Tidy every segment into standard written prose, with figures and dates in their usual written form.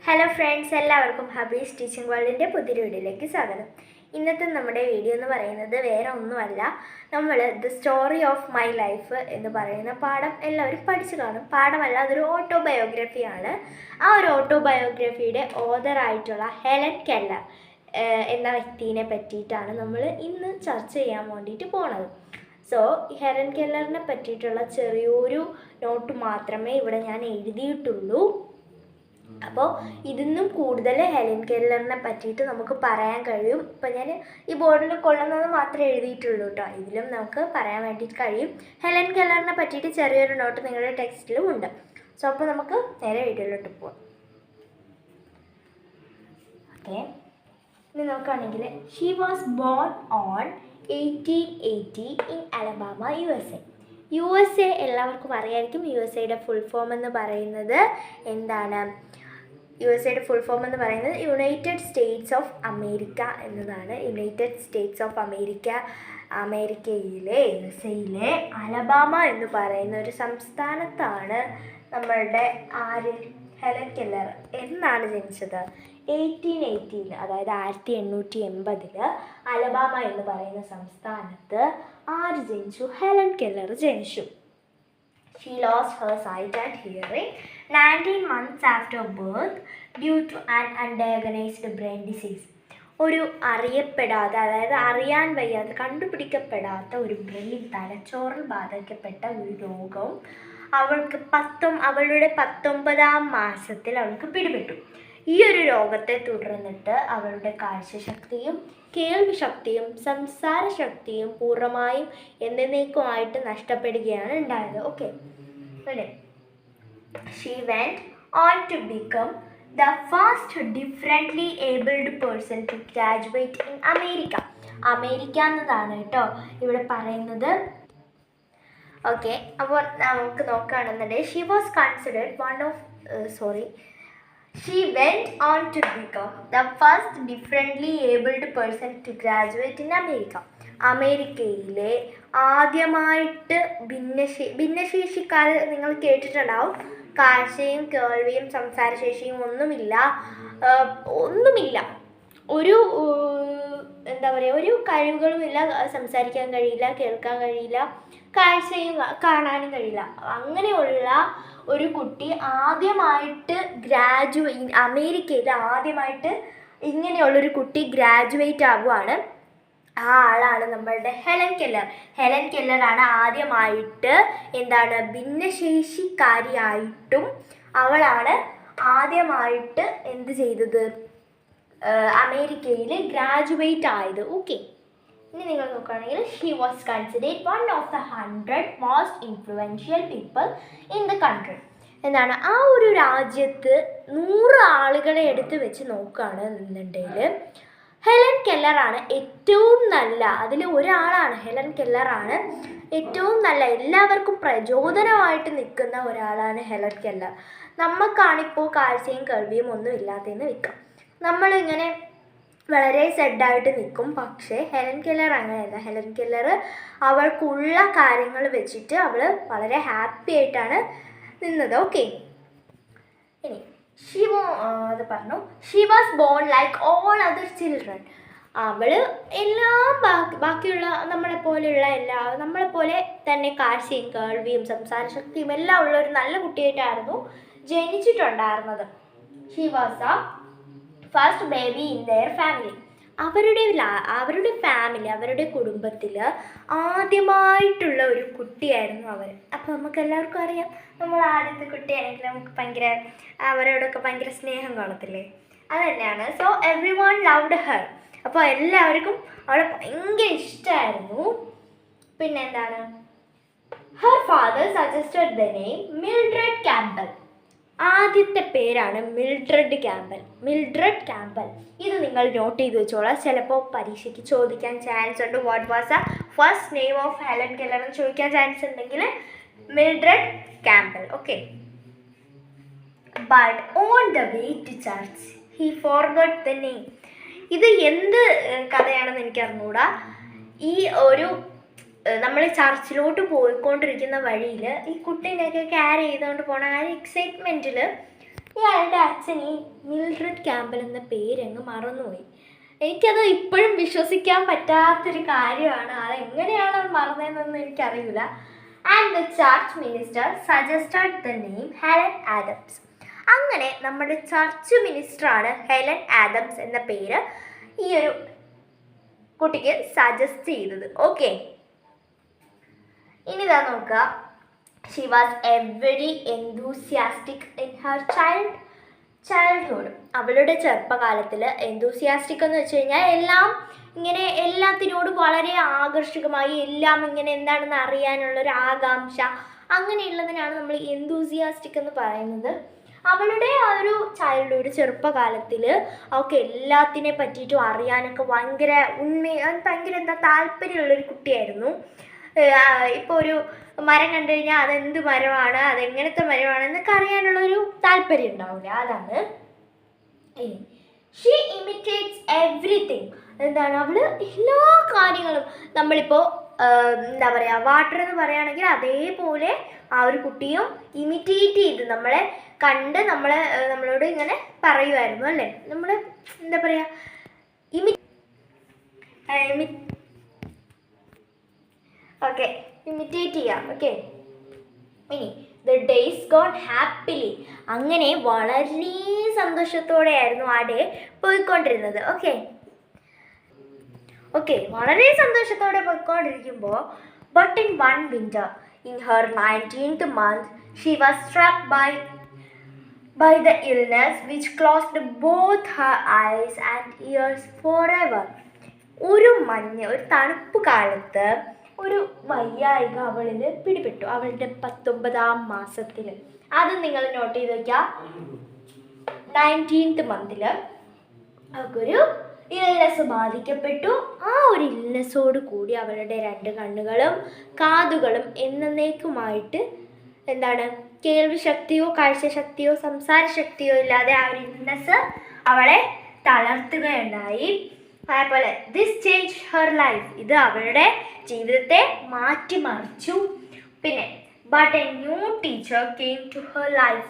Hello friends, എല്ലാവർക്കും ഹബീസ് teaching വേൾഡിൻ്റെ പുതിയൊരു വീഡിയോയിലേക്ക് സ്വാഗതം. ഇന്നത്തെ നമ്മുടെ വീഡിയോ എന്ന് പറയുന്നത് വേറെ ഒന്നുമല്ല, നമ്മൾ the story of my life എന്ന് പറയുന്ന പാഠം എല്ലാവരും പഠിച്ചു കാണും. പാഠമല്ല, അതൊരു ഓട്ടോബയോഗ്രഫിയാണ്. ആ ഒരു ഓട്ടോബയോഗ്രഫിയുടെ ഓതറായിട്ടുള്ള ഹെലൻ കെല്ലർ എന്ന വ്യക്തിയെ പറ്റിയിട്ടാണ് നമ്മൾ ഇന്ന് ചർച്ച ചെയ്യാൻ വേണ്ടിയിട്ട് പോണത്. സോ ഹെലൻ കെല്ലറിനെ പറ്റിയിട്ടുള്ള ചെറിയൊരു നോട്ട് മാത്രമേ ഇവിടെ ഞാൻ എഴുതിയിട്ടുള്ളൂ. അപ്പോൾ ഇതിന്നും കൂടുതൽ ഹെലൻ കെല്ലറിനെ പറ്റിയിട്ട് നമുക്ക് പറയാൻ കഴിയും. ഇപ്പം ഞാൻ ഈ ബോർഡിൽ കൊള്ളുന്നത് മാത്രമേ എഴുതിയിട്ടുള്ളൂ കേട്ടോ. ഇതിലും നമുക്ക് പറയാൻ വേണ്ടിയിട്ട് കഴിയും. ഹെലൻ കെല്ലറിനെ പറ്റിയിട്ട് ചെറിയൊരു നോട്ട് നിങ്ങളുടെ ടെക്സ്റ്റിലും ഉണ്ട്. സോ അപ്പോൾ നമുക്ക് നേരെ വീഡിയോയിലോട്ട് പോവാം. ഓക്കെ, ഇനി നോക്കുകയാണെങ്കിൽ she was born on 1880 in Alabama, USA. എല്ലാവർക്കും അറിയായിരിക്കും USA ഫുൾ ഫോം എന്ന് പറയുന്നത് എന്താണ്. USA ഫുൾ ഫോം എന്ന് പറയുന്നത് യുണൈറ്റഡ് സ്റ്റേറ്റ്സ് ഓഫ് അമേരിക്ക എന്നതാണ്. യുണൈറ്റഡ് സ്റ്റേറ്റ്സ് ഓഫ് അമേരിക്ക, അമേരിക്കയിലെ USA അലബാമ എന്ന് പറയുന്ന ഒരു സംസ്ഥാനത്താണ് നമ്മളുടെ ഹെലൻ കെല്ലർ എന്നാണ് ജനിച്ചത്. 1880, അതായത് 1880 അലബാമ എന്ന് പറയുന്ന സംസ്ഥാനത്ത് ആര് ജനിച്ചു? ഹെലൻ കെല്ലർ ജനിച്ചു. She lost her sight and hearing 19 months after birth due to an undiagnosed brain disease. ഒരു അറിയപ്പെടാത്ത, അതായത് അറിയാൻ വയ്യാതെ കണ്ടുപിടിക്കപ്പെടാത്ത ഒരു ബ്രെയിൻ, തലച്ചോറിൽ ബാധിക്കപ്പെട്ട ഒരു രോഗവും അവളുടെ 19ാം മാസത്തിൽ അവൾക്ക് പിടിപെട്ടു. ഈ ഒരു രോഗത്തെ തുടർന്നിട്ട് അവളുടെ കാഴ്ചശക്തിയും കേൾവി ശക്തിയും സംസാര ശക്തിയും പൂർണ്ണമായും എന്നേക്കുമായിട്ട് നഷ്ടപ്പെടുകയാണ് ഉണ്ടായത്. Okay, she went on to become the first differently abled person to graduate in America എന്നതാണ് കേട്ടോ ഇവിടെ പറയുന്നത്. ഓക്കെ, അപ്പോൾ നമുക്ക് നോക്കുകയാണെന്നുണ്ടെങ്കിൽ She went on to become the first differently abled person to graduate in America. അമേരിക്കയിലെ ആദ്യമായിട്ട് ഭിന്നശേഷിക്കാർ നിങ്ങൾ കേട്ടിട്ടുണ്ടാവും. കാഴ്ചയും കേൾവിയും സംസാരശേഷിയും ഒന്നുമില്ല, ഒരു എന്താ പറയുക, ഒരു കഴിവുകളുമില്ല. സംസാരിക്കാൻ കഴിയില്ല, കേൾക്കാൻ കഴിയില്ല, കാഴ്ചയും കാണാനും കഴിയില്ല. അങ്ങനെയുള്ള ഒരു കുട്ടി ആദ്യമായിട്ട് അമേരിക്കയിൽ ആദ്യമായിട്ട് ഇങ്ങനെയുള്ളൊരു കുട്ടി ഗ്രാജുവേറ്റ് ആവുകയാണ്. ആ ആളാണ് നമ്മളുടെ ഹെലൻ കെല്ലറാണ് ആദ്യമായിട്ട് ഭിന്നശേഷിക്കാരിയായിട്ടും അവളാണ് ആദ്യമായിട്ട് എന്ത് ചെയ്തത്, അമേരിക്കയിൽ ഗ്രാജുവേറ്റ് ആയത്. ഓക്കെ, ഇനി നിങ്ങൾ നോക്കുകയാണെങ്കിൽ she was considered one of the 100 most influential people in the country. എന്താണ്, ആ ഒരു രാജ്യത്ത് 100 ആളുകളെ എടുത്ത് വെച്ച് നോക്കുകയാണ് എന്നുണ്ടെങ്കിൽ ഹെലൻ കെല്ലറാണ് ഏറ്റവും നല്ല, അതിൽ ഒരാളാണ്. ഹെലൻ കെല്ലറാണ് ഏറ്റവും നല്ല, എല്ലാവർക്കും പ്രചോദനമായിട്ട് നിൽക്കുന്ന ഒരാളാണ് ഹെലൻ കെല്ലർ. നമുക്കാണിപ്പോൾ കാഴ്ചയും കേൾവിയും ഒന്നും ഇല്ലാത്തതെന്ന് വെക്കാം, നമ്മളിങ്ങനെ വളരെ സെഡായിട്ട് നിൽക്കും. പക്ഷേ ഹെലൻ കെല്ലർ അങ്ങനെയല്ല. ഹെലൻ കെല്ലർ അവൾക്കുള്ള കാര്യങ്ങൾ വെച്ചിട്ട് അവൾ വളരെ ഹാപ്പി ആയിട്ടാണ് നിന്നത്. ഓക്കെ, ഇനി അത് പറഞ്ഞു. She was born like all other children. അവൾ ബാക്കിയുള്ള നമ്മളെപ്പോലെ തന്നെ കാഴ്ചയും കേൾവിയും സംസാരശക്തിയും എല്ലാം ഉള്ള ഒരു നല്ല കുട്ടിയായിട്ടായിരുന്നു ജനിച്ചിട്ടുണ്ടായിരുന്നത്. She was a first baby in their family. അവരുടെ കുടുംബത്തിൽ ആദ്യമായിട്ടുള്ള ഒരു കുട്ടിയായിരുന്നു അവർ. അപ്പോൾ നമുക്ക് എല്ലാവർക്കും അറിയാം, നമ്മൾ ആദ്യത്തെ കുട്ടിയാണെങ്കിൽ നമുക്ക് അവരോടൊക്കെ ഭയങ്കര സ്നേഹം കാണത്തില്ലേ, അത് തന്നെയാണ്. So every one loved her. അപ്പോൾ എല്ലാവർക്കും അവളെ ഭയങ്കര ഇഷ്ടമായിരുന്നു. പിന്നെ എന്താണ്, her father suggested the name Mildred Campbell. ആദ്യത്തെ പേരാണ് മിൽഡ്രഡ് ക്യാമ്പൽ. ഇത് നിങ്ങൾ നോട്ട് ചെയ്ത് വെച്ചോളാം, ചിലപ്പോൾ പരീക്ഷയ്ക്ക് ചോദിക്കാൻ ചാൻസ് ഉണ്ട്. What was the first name of Helen Keller എന്ന് ചോദിക്കാൻ ചാൻസ് ഉണ്ടെങ്കിൽ Mildred Campbell. Okay, but on the way to church he forgot the name. ഇത് എന്ത് കഥയാണെന്ന് എനിക്ക് അറിഞ്ഞൂടാ. ഈ ഒരു നമ്മൾ ചർച്ചിലോട്ട് പോയിക്കൊണ്ടിരിക്കുന്ന വഴിയിൽ ഈ കുട്ടീനെയൊക്കെ ക്യാരി ചെയ്തുകൊണ്ട് പോകണ ആ ഒരു എക്സൈറ്റ്മെൻറ്റിൽ ഇയാളുടെ അച്ഛൻ ഈ മിൽഡ്രഡ് ക്യാമ്പൽ എന്ന പേരങ്ങ് മറന്നുപോയി. എനിക്കത് ഇപ്പോഴും വിശ്വസിക്കാൻ പറ്റാത്തൊരു കാര്യമാണ്. അതെങ്ങനെയാണ് അത് മറന്നതെന്നൊന്നും എനിക്കറിയില്ല. And the church minister suggested the name Helen Adams. അങ്ങനെ നമ്മുടെ ചർച്ച് മിനിസ്റ്ററാണ് ഹെലൻ ആദംസ് എന്ന പേര് ഈ ഒരു കുട്ടിക്ക് സജസ്റ്റ് ചെയ്തത്. ഓക്കെ, ഇനി ഇതാ നോക്കുക. She was every enthusiastic in her childhood. അവളുടെ ചെറുപ്പകാലത്തിൽ എന്തൂസിയാസ്റ്റിക് എന്ന് വെച്ച് കഴിഞ്ഞാൽ എല്ലാം ഇങ്ങനെ എല്ലാത്തിനോടും വളരെ ആകർഷകമായി എല്ലാം ഇങ്ങനെ എന്താണെന്ന് അറിയാനുള്ളൊരു ആകാംക്ഷ, അങ്ങനെയുള്ളതിനാണ് നമ്മൾ എന്തൂസിയാസ്റ്റിക് എന്ന് പറയുന്നത്. അവളുടെ ആ ഒരു ചൈൽഡ്ഹുഡ് ചെറുപ്പകാലത്തിൽ അവൾക്ക് എല്ലാത്തിനെ പറ്റിയിട്ടും അറിയാനൊക്കെ ഭയങ്കര ഭയങ്കര താല്പര്യമുള്ളൊരു കുട്ടിയായിരുന്നു. ഇപ്പോൾ ഒരു മരം കണ്ടു കഴിഞ്ഞാൽ അതെന്ത് മരമാണ്, അതെങ്ങനത്തെ മരമാണ് എന്നൊക്കെ അറിയാനുള്ളൊരു താല്പര്യം ഉണ്ടാവില്ല. അതാണ്. She imitates everything. എന്താണ്, അവള് എല്ലാ കാര്യങ്ങളും നമ്മളിപ്പോൾ എന്താ പറയുക, വാട്ടർ എന്ന് പറയുകയാണെങ്കിൽ അതേപോലെ ആ ഒരു കുട്ടിയും ഇമിറ്റേറ്റ് ചെയ്ത് നമ്മളെ കണ്ട് നമ്മളോട് ഇങ്ങനെ പറയുമായിരുന്നു അല്ലേ. നമ്മൾ എന്താ പറയുക, ഓക്കെ, ഇമിറ്റേറ്റ് ചെയ്യാം. ഓക്കെ, ഇനി ദ ഡേയ്സ് ഗോൺ ഹാപ്പിലി. അങ്ങനെ വളരെ സന്തോഷത്തോടെയായിരുന്നു ആ ഡേ പോയിക്കൊണ്ടിരുന്നത്. ഓക്കെ, വളരെ സന്തോഷത്തോടെ പോയിക്കൊണ്ടിരിക്കുമ്പോൾ but in one winter in her 19th month she was struck by the illness which closed both her eyes and ears forever. ഒരു തണുപ്പ് കാലത്ത് ഒരു വയ്യായിക അവളിൽ പിടിപെട്ടു, അവളുടെ 19ാം മാസത്തിൽ. അത് നിങ്ങൾ നോട്ട് ചെയ്ത് വയ്ക്കുക. 19th month അവൾക്കൊരു ഇൽനെസ് ബാധിക്കപ്പെട്ടു. ആ ഒരു ഇൽനെസ്സോട് കൂടി അവളുടെ 2 കണ്ണുകളും കാതുകളും എന്നേക്കുമായിട്ട് എന്താണ്, കേൾവി ശക്തിയോ കാഴ്ചശക്തിയോ സംസാരശക്തിയോ ഇല്ലാതെ ആ ഒരു ഇൽനെസ് അവളെ തളർത്തുകയുണ്ടായി. അതേപോലെ ദിസ് ചേഞ്ച് ഹെർ ലൈഫ്. ഇത് അവളുടെ ജീവിതത്തെ മാറ്റിമറിച്ചു. പിന്നെ but a new teacher came to her life.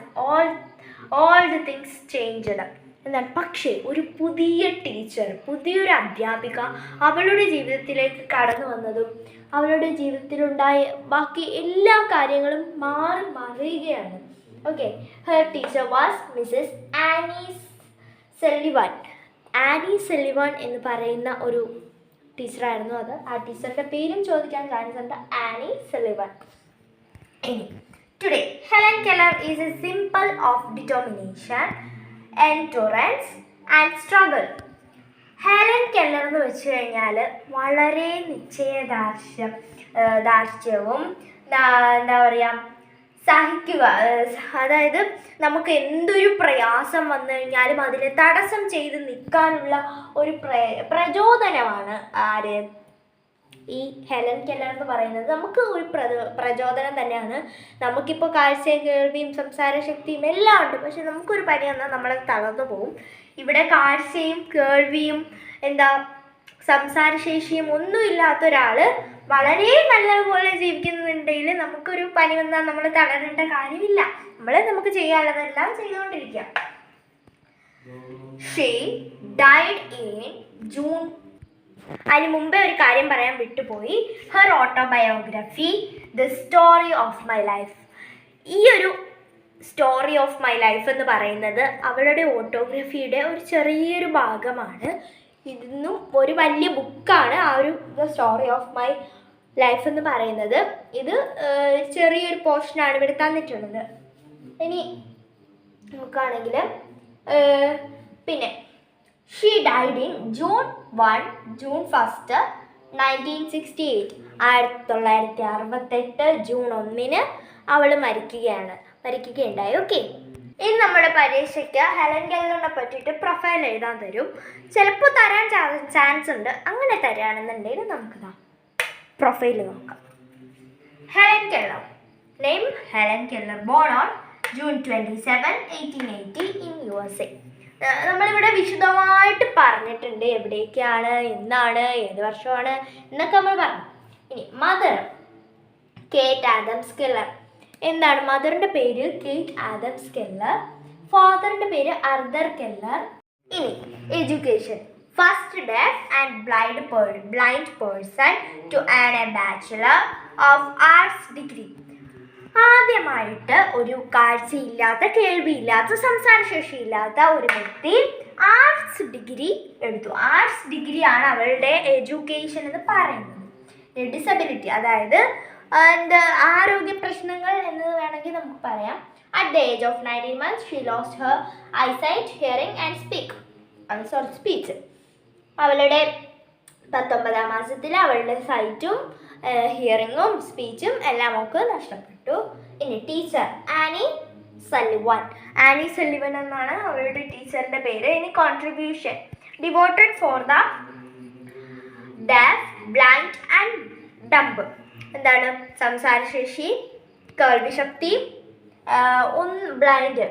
All the things changed. എന്താണ്, പക്ഷേ ഒരു പുതിയ ടീച്ചർ, പുതിയൊരു അധ്യാപിക അവളുടെ ജീവിതത്തിലേക്ക് കടന്നു വന്നതും അവളുടെ ജീവിതത്തിലുണ്ടായ ബാക്കി എല്ലാ കാര്യങ്ങളും മറിയുകയാണ്. Okay, her teacher was Mrs Annie Sullivan. Annie Sullivan എന്ന് പറയുന്ന ഒരു ടീച്ചറായിരുന്നു അത്. ആ ടീച്ചറിൻ്റെ പേരും ചോദിക്കാൻ ചാൻസ് ഉണ്ട്, ആനി സെല്ലിവൻ. ഇനി today Helen Keller is A simple of determination, endurance and struggle. Helen Keller എന്ന് വെച്ച് കഴിഞ്ഞാൽ വളരെ നിശ്ചയദാർഢ്യവും എന്താ പറയുക, സഹിക്കുക. അതായത് നമുക്ക് എന്തൊരു പ്രയാസം വന്നു കഴിഞ്ഞാലും അതിനെ തടസ്സം ചെയ്ത് നിൽക്കാനുള്ള ഒരു പ്രചോദനമാണ് ആര്, ഈ ഹെലൻ കെല്ലർ എന്ന് പറയുന്നത്. നമുക്ക് ഒരു പ്രചോദനം തന്നെയാണ്. നമുക്കിപ്പോൾ കാഴ്ചയും കേൾവിയും സംസാരശക്തിയും എല്ലാം ഉണ്ട്, പക്ഷെ നമുക്കൊരു പനി വന്നാൽ നമ്മളെ തളർന്നു പോകും. ഇവിടെ കാഴ്ചയും കേൾവിയും സംസാരശേഷിയും ഒന്നും ഇല്ലാത്ത ഒരാൾ വളരെ നല്ലതുപോലെ ജീവിക്കുന്നുണ്ടെങ്കിൽ നമുക്കൊരു പനി വന്നാൽ നമ്മൾ തളരേണ്ട കാര്യമില്ല. നമുക്ക് ചെയ്യാനുള്ളതെല്ലാം ചെയ്തുകൊണ്ടിരിക്കുക. She died in June. അതിന് മുമ്പേ ഒരു കാര്യം പറയാൻ വിട്ടുപോയി. Her autobiography the story of my life. ഈ ഒരു സ്റ്റോറി ഓഫ് മൈ ലൈഫ് എന്ന് പറയുന്നത് അവളുടെ ഓട്ടോഗ്രഫിയുടെ ഒരു ചെറിയൊരു ഭാഗമാണ്. ഇന്നും ഒരു വലിയ ബുക്കാണ് ആ ഒരു the story of my life എന്ന് പറയുന്നത്. ഇത് ചെറിയൊരു പോർഷനാണ് ഇവിടെ തന്നിട്ടുള്ളത്. ഇനി നോക്കുകയാണെങ്കിൽ പിന്നെ she died in June 1 1968. 1968 June 1 അവൾ മരിക്കുകയുണ്ടായി. ഓക്കെ, ഇനി നമ്മുടെ പരീക്ഷയ്ക്ക് ഹെലൻ കെല്ലറിനെ പറ്റിയിട്ട് പ്രൊഫൈൽ എഴുതാൻ തരും. ചിലപ്പോൾ തരാൻ ചാൻസ് ഉണ്ട്. അങ്ങനെ തരാണെന്നുണ്ടെങ്കിൽ നമുക്ക് പ്രൊഫൈൽ നോക്കാം. Helen Keller. Name Helen Keller. Born on June 27, 1880 in USA. നമ്മളിവിടെ വിശദമായിട്ട് പറഞ്ഞിട്ടുണ്ട് എവിടേക്കാണ്, എന്നാണ്, ഏത് വർഷമാണ് എന്നൊക്കെ നമ്മൾ പറഞ്ഞു. ഇനി മദർ കേറ്റ് ആദംസ് കെല്ലർ. എന്താണ് മദറിൻ്റെ പേര്? കേറ്റ് ആദംസ് കെല്ലർ. ഫാദറിൻ്റെ പേര് അർദർ കെല്ലർ. ഇനി education. First deaf and blind person to earn a bachelor of arts degree. ആദ്യമായിട്ട് ഒരു കാഴ്ചയില്ലാത്ത, കേൾവിയില്ലാത്ത, സംസാരശേഷിയില്ലാത്ത ഒരു വ്യക്തി ആർട്സ് ഡിഗ്രി എടുത്തു. ആർട്സ് ഡിഗ്രിയാണ് അവളുടെ എഡ്യൂക്കേഷൻ എന്ന് പറയുന്നത്. ഡിസബിലിറ്റി, അതായത് ആരോഗ്യ പ്രശ്നങ്ങൾ എന്ന് വേണമെങ്കിൽ നമുക്ക് പറയാം. At the age of 19 months she lost her eyesight, hearing and speech. അവളുടെ 19ാം മാസത്തിൽ അവളുടെ സൈറ്റും ഹിയറിങ്ങും സ്പീച്ചും എല്ലാം ഒക്കെ നഷ്ടപ്പെട്ടു. ഇനി ടീച്ചർ ആനി സല്ലിവൻ എന്നാണ് അവളുടെ ടീച്ചറിൻ്റെ പേര്. ഇനി contribution. Devoted for the def, blind and dumb. എന്താണ്? സംസാരശേഷി, കേൾവിശക്തി, ബ്ലൈൻഡ്,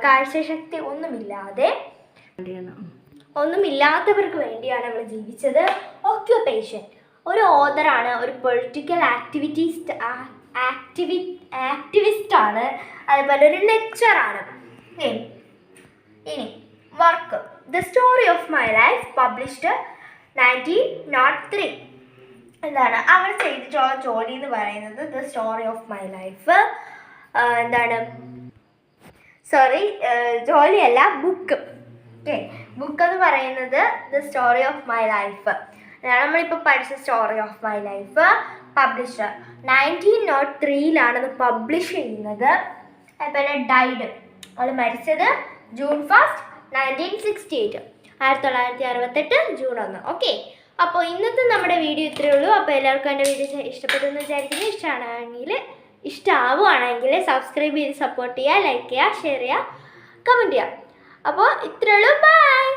കാഴ്ചശക്തി ഒന്നുമില്ലാത്തവർക്ക് വേണ്ടിയാണ് അവൾ ജീവിച്ചത്. ഓക്യുപ്പേഷൻ. ഒരു ഓതറാണ്, ഒരു പൊളിറ്റിക്കൽ ആക്ടിവിസ്റ്റാണ്, അതുപോലെ ഒരു ലെക്ചറാണ്. ഇനി work. The story of my life published 1903. എന്താണ് അവൾ ചെയ്തിട്ടുള്ള ജോലി എന്ന് പറയുന്നത്? The story of my life. ജോലിയല്ല, ബുക്ക്. ഓക്കെ, ബുക്ക് എന്ന് പറയുന്നത് the story of my life. നമ്മളിപ്പോൾ പഠിച്ച story of my life publish 1903 publish ചെയ്യുന്നത്. അതുപോലെ ഡൈഡ്, അവൾ മരിച്ചത് June 1, 1968, 1968 June 1. ഓക്കെ, അപ്പോൾ ഇന്നത്തെ നമ്മുടെ വീഡിയോ ഇത്രയേ ഉള്ളൂ. അപ്പോൾ എല്ലാവർക്കും എൻ്റെ വീഡിയോ ഇഷ്ടപ്പെട്ടെന്ന് വിചാരിക്കുന്നു. ഇഷ്ടമാവുകയാണെങ്കിൽ സബ്സ്ക്രൈബ് ചെയ്ത് സപ്പോർട്ട് ചെയ്യുക, ലൈക്ക് ചെയ്യുക, ഷെയർ ചെയ്യുക, കമൻറ്റ് ചെയ്യുക. അപ്പോൾ ഇത്രയേ ഉള്ളൂ. ബൈ.